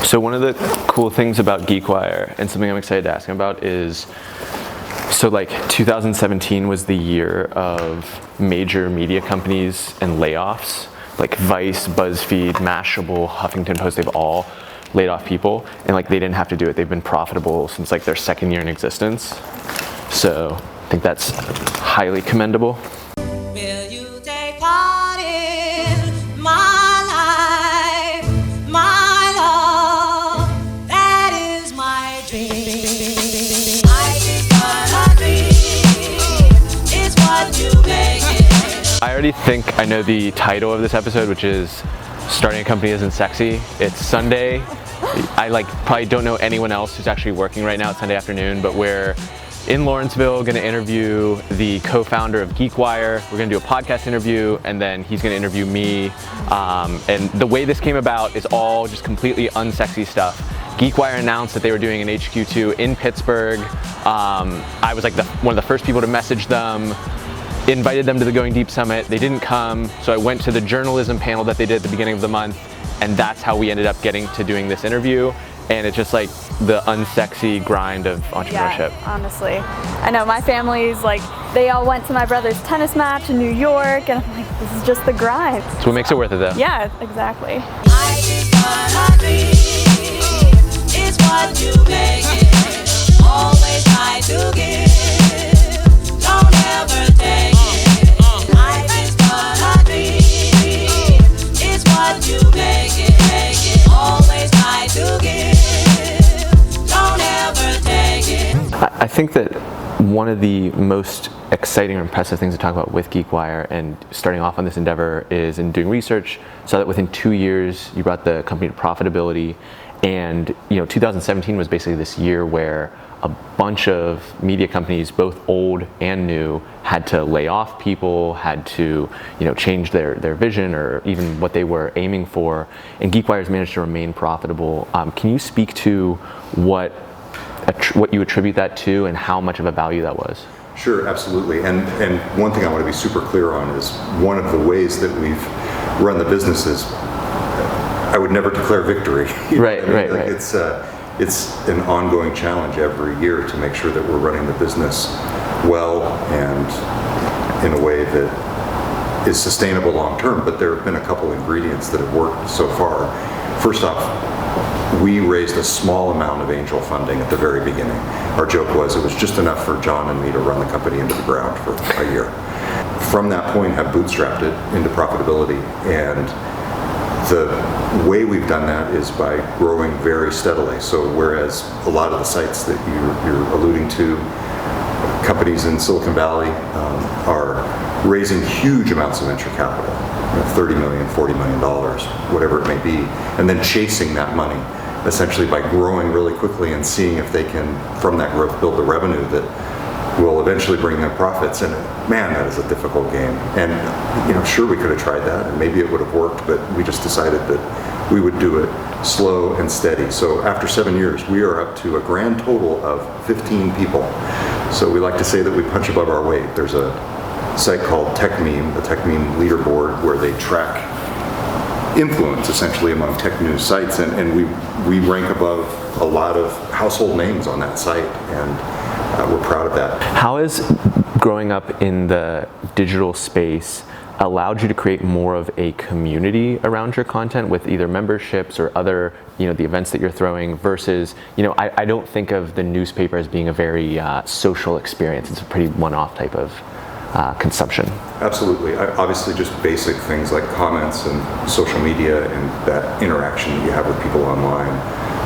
So one of the cool things about Geekwire, and something I'm excited to ask him about, is so like 2017 was the year of major media companies and layoffs, like Vice, BuzzFeed, Mashable, Huffington Post. They've all laid off people, and like they didn't have to do it. They've been profitable since like their second year in existence. So I think that's highly commendable. Will you take part in my life, my love? That is my dream. I just got a dream. It's what you make it. I already think I know the title of this episode, which is Starting a Company Isn't Sexy. It's Sunday. I like probably don't know anyone else who's actually working right now. It's Sunday afternoon, but we're in Lawrenceville, going to interview the co-founder of Geekwire. We're going to do a podcast interview, and then he's going to interview me. And the way this came about is all just completely unsexy stuff. Geekwire announced that they were doing an HQ2 in Pittsburgh. I was like one of the first people to message them, invited them to the Going Deep Summit. They didn't come, so I went to the journalism panel that they did at the beginning of the month, and that's how we ended up getting to doing this interview. And it's just like the unsexy grind of entrepreneurship. Yeah, honestly. I know my family's like, they all went to my brother's tennis match in New York, and I'm like, this is just the grind. That's what makes it worth it, though. Yeah, exactly. I just got a dream. It's what you make it. Always try to give. Don't ever take it. I just got a dream. It's what you make it. Always try to give. Don't ever take it. I think that one of the most exciting or impressive things to talk about with Geekwire and starting off on this endeavor is in doing research, so that within 2 years you brought the company to profitability. And 2017 was basically this year where a bunch of media companies, both old and new, had to lay off people, had to change their vision or even what they were aiming for. And Geekwire's managed to remain profitable. Can you speak to what you attribute that to and how much of a value that was? Sure, absolutely. And one thing I want to be super clear on is one of the ways that we've run the business is I would never declare victory. Right. It's an ongoing challenge every year to make sure that we're running the business well and in a way that is sustainable long term. But there have been a couple ingredients that have worked so far. First off, we raised a small amount of angel funding at the very beginning. Our joke was it was just enough for John and me to run the company into the ground for a year. From that point, have bootstrapped it into profitability. And the way we've done that is by growing very steadily. So whereas a lot of the sites that you're alluding to, companies in Silicon Valley are raising huge amounts of venture capital, $30 million, $40 million, whatever it may be, and then chasing that money essentially by growing really quickly and seeing if they can, from that growth, build the revenue that will eventually bring them profits. And man, that is a difficult game. And sure, we could have tried that and maybe it would have worked, but we just decided that we would do it slow and steady. So after 7 years, we are up to a grand total of 15 people. So we like to say that we punch above our weight. There's a site called TechMeme, the TechMeme leaderboard, where they track influence essentially among tech news sites, and we rank above a lot of household names on that site, and we're proud of that. How has growing up in the digital space allowed you to create more of a community around your content with either memberships or other, the events that you're throwing versus, I don't think of the newspaper as being a very social experience. It's a pretty one-off type of consumption. Absolutely. Obviously just basic things like comments and social media and that interaction that you have with people online,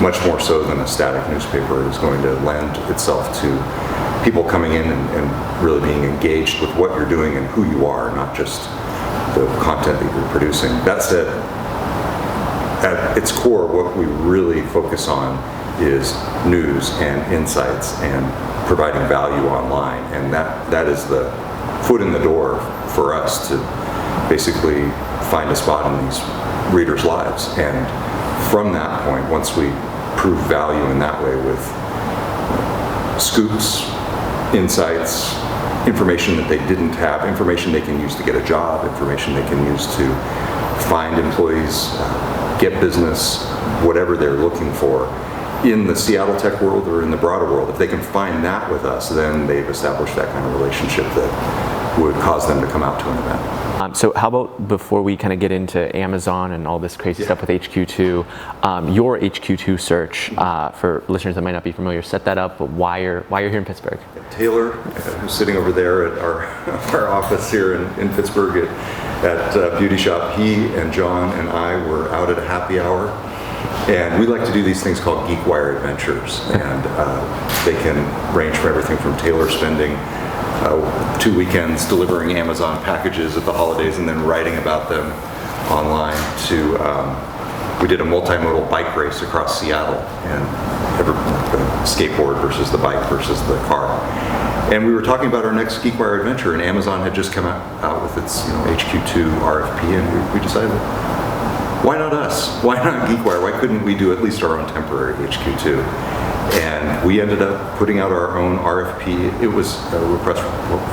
much more so than a static newspaper, is going to lend itself to people coming in and really being engaged with what you're doing and who you are, not just the content that you're producing. That said, at its core, what we really focus on is news and insights and providing value online, and that is the foot in the door for us to basically find a spot in these readers' lives. And from that point, once we prove value in that way with scoops, insights, information that they didn't have, information they can use to get a job, information they can use to find employees, get business, whatever they're looking for, in the Seattle tech world or in the broader world. If they can find that with us, then they've established that kind of relationship that would cause them to come out to an event. So how about before we kind of get into Amazon and all this crazy stuff with HQ2, your HQ2 search, for listeners that might not be familiar, set that up, but why you're here in Pittsburgh? Taylor, who's sitting over there at our office here in Pittsburgh at Beauty Shop, he and John and I were out at a happy hour. And we like to do these things called Geekwire adventures, and they can range from everything from Taylor spending 2 weekends delivering Amazon packages at the holidays and then writing about them online to, we did a multimodal bike race across Seattle, and skateboard versus the bike versus the car. And we were talking about our next Geekwire adventure, and Amazon had just come out with its HQ2 RFP, and we decided, why not us? Why not Geekwire? Why couldn't we do at least our own temporary HQ2? And we ended up putting out our own RFP. It was a request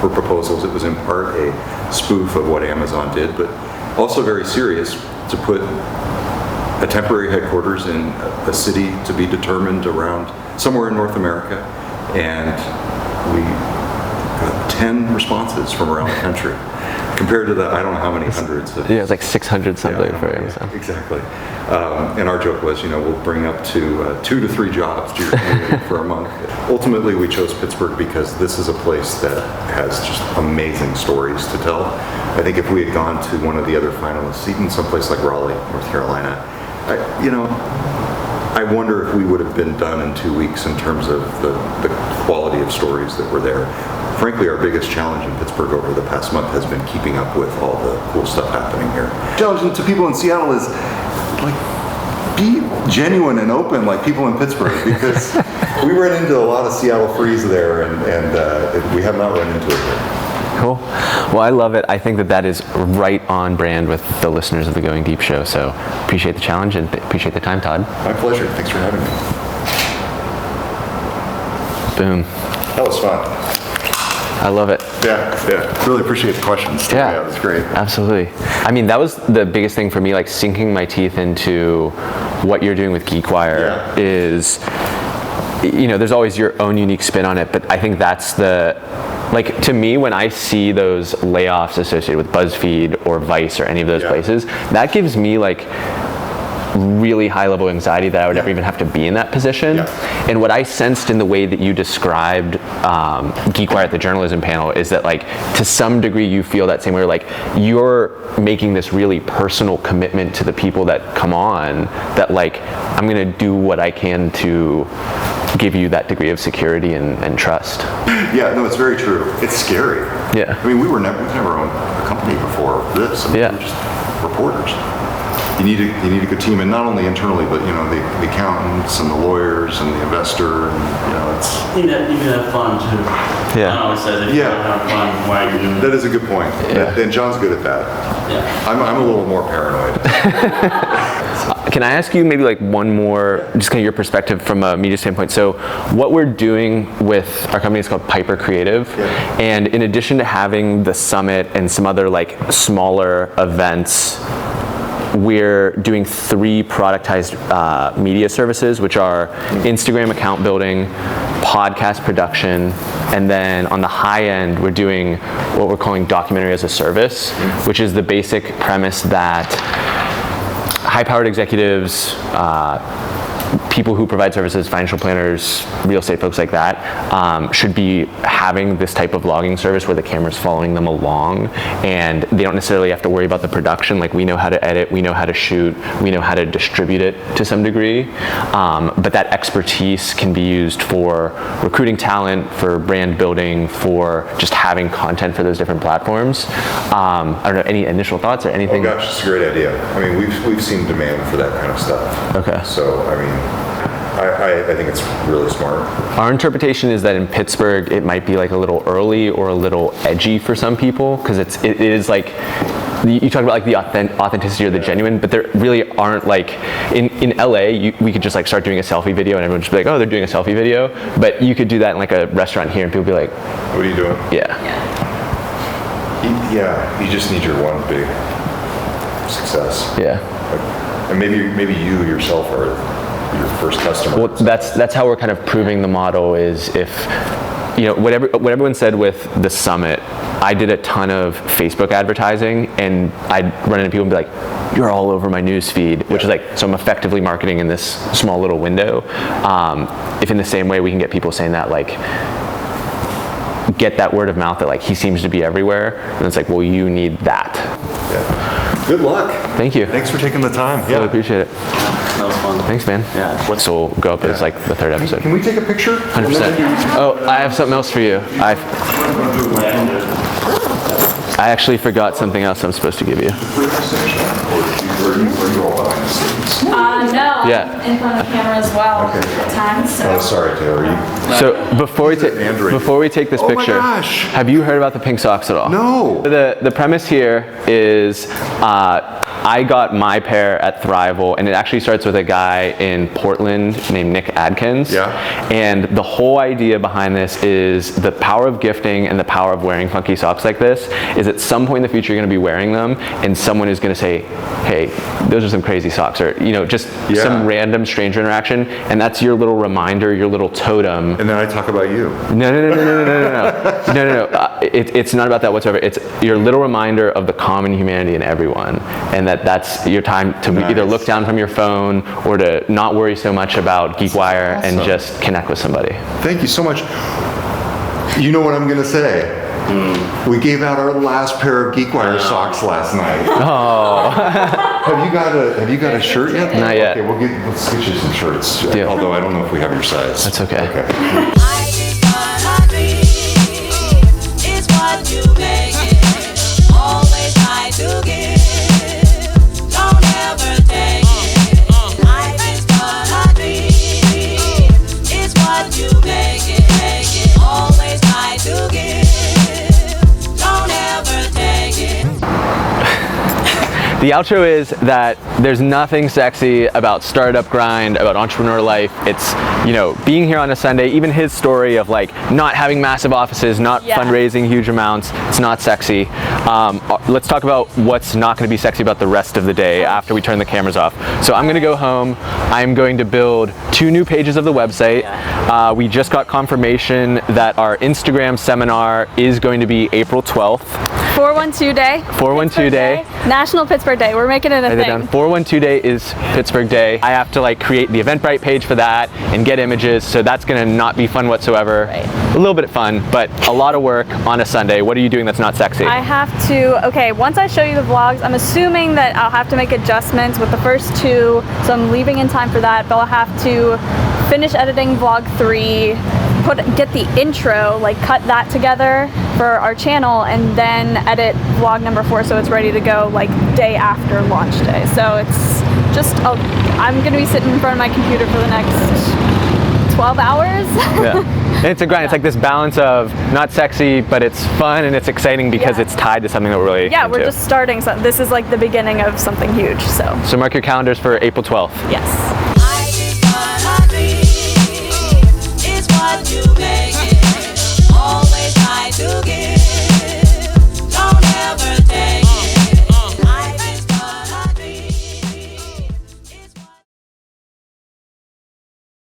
for proposals. It was in part a spoof of what Amazon did, but also very serious to put a temporary headquarters in a city to be determined around somewhere in North America. And we got 10 responses from around the country. Compared to the, I don't know how many hundreds of... Yeah, it's like 600 something for Amazon. Yeah, exactly. And our joke was, we'll bring up to 2 to 3 jobs to your community for a month. Ultimately, we chose Pittsburgh because this is a place that has just amazing stories to tell. I think if we had gone to one of the other finalists, even someplace like Raleigh, North Carolina, I wonder if we would have been done in 2 weeks in terms of the quality of stories that were there. Frankly, our biggest challenge in Pittsburgh over the past month has been keeping up with all the cool stuff happening here. Challenge to people in Seattle is, be genuine and open like people in Pittsburgh, because we ran into a lot of Seattle freeze there, and we have not run into it here. Cool. Well, I love it. I think that is right on brand with the listeners of the Going Deep show. So appreciate the challenge and appreciate the time, Todd. My pleasure. Thanks for having me. Boom. That was fun. I love it. Yeah. Really appreciate the questions. Yeah, it was great. Absolutely. I mean, that was the biggest thing for me, like sinking my teeth into what you're doing with Geekwire is, there's always your own unique spin on it, but I think that's to me, when I see those layoffs associated with BuzzFeed or Vice or any of those places, that gives me really high level anxiety that I would never even have to be in that position. And what I sensed in the way that you described Geekwire at the journalism panel is that to some degree you feel that same way, you're making this really personal commitment to the people that come on, that I'm gonna do what I can to give you that degree of security and trust. Yeah, no, it's very true. It's scary. Yeah. I mean, we've never owned a company before this. We were just reporters. You need a good team, and not only internally, but the accountants and the lawyers and the investor, and it's. You can have fun too. Yeah. John always says if you don't have fun, why are you doing it? That is a good point. Yeah. And John's good at that. Yeah. I'm a little more paranoid. Can I ask you maybe one more, just kind of your perspective from a media standpoint? So what we're doing with our company is called Piper Creative. And in addition to having the summit and some other smaller events, we're doing 3 productized media services, which are Instagram account building, podcast production, and then on the high end, we're doing what we're calling documentary as a service, which is the basic premise that high-powered executives, people who provide services, financial planners, real estate folks like that, should be having this type of logging service where the camera's following them along, and they don't necessarily have to worry about the production. We know how to edit, we know how to shoot, we know how to distribute it to some degree, but that expertise can be used for recruiting talent, for brand building, for just having content for those different platforms. I don't know, any initial thoughts or anything? Oh gosh, it's a great idea. I mean, we've seen demand for that kind of stuff. Okay. So, I mean, I think it's really smart. Our interpretation is that in Pittsburgh, it might be a little early or a little edgy for some people, because it is you talk about the authenticity or the genuine, but there really aren't in LA, we could just start doing a selfie video and everyone would just be oh, they're doing a selfie video. But you could do that in a restaurant here and people would be what are you doing? Yeah. You just need your one big success. Yeah. And maybe you yourself are your first customer. Well, that's how we're kind of proving the model is if, what everyone said with the summit, I did a ton of Facebook advertising, and I'd run into people and be like, you're all over my news feed, which is like, so I'm effectively marketing in this small little window. If in the same way we can get people saying that, like, get that word of mouth that like he seems to be everywhere, and it's like, well, you need that. Yeah. Good luck. Thank you. Thanks for taking the time. Really appreciate it. That was fun. Thanks, man. Yeah. So we'll go up as like the third episode. Can we take a picture? 100%. Oh, I have something else for you. I actually forgot something else I'm supposed to give you. No. Yeah. In front of the camera as well. Okay. At times. So. Oh, sorry, Taylor. So before we take this Oh my picture, gosh. have you heard about the pink socks at all? No. The premise here is I got my pair at Thrival, and it actually starts with a guy in Portland named Nick Adkins. Yeah. And the whole idea behind this is the power of gifting and the power of wearing funky socks like this is at some point in the future you're going to be wearing them, and someone is going to say, hey, those are some crazy socks, or just some random stranger interaction, and that's your little reminder, your little totem. And then I talk about you. No. It's not about that whatsoever. It's your little reminder of the common humanity in everyone, and that's your time to either look down from your phone or to not worry so much about Geekwire and just connect with somebody. Thank you so much. You know what I'm going to say? We gave out our last pair of Geekwire socks last night. Oh. Have you got a shirt yet? Not yet. Okay, let's get you some shirts. Deal. Although I don't know if we have your size. That's okay. I is what I dream, is what you make it. Always try to give, don't ever take it. I is what I dream, is what you make it. Always try to give, don't ever take it. The outro is that there's nothing sexy about startup grind, about entrepreneur life. It's, being here on a Sunday, even his story of like not having massive offices, not fundraising huge amounts, it's not sexy. Let's talk about what's not going to be sexy about the rest of the day after we turn the cameras off. So I'm going to go home. I'm going to build 2 new pages of the website. We just got confirmation that our Instagram seminar is going to be April 12th. 412 Day. 412 Day. National Pittsburgh Day. We're making it a thing. 412 Day is Pittsburgh Day. I have to like create the Eventbrite page for that and get images, so that's gonna not be fun whatsoever. Right. A little bit of fun, but a lot of work on a Sunday. What are you doing that's not sexy? I have to, once I show you the vlogs, I'm assuming that I'll have to make adjustments with the first 2, so I'm leaving in time for that, but I'll have to finish editing vlog 3, get the intro, like cut that together for our channel, and then edit vlog number 4 so it's ready to go like day after launch day. So it's just, I'm gonna be sitting in front of my computer for the next 12 hours. Yeah. And it's a grind. It's like this balance of not sexy, but it's fun and it's exciting because it's tied to something that we're really into. We're just starting. So this is like the beginning of something huge. So mark your calendars for April 12th. Yes. I is what I dream, is what you make it.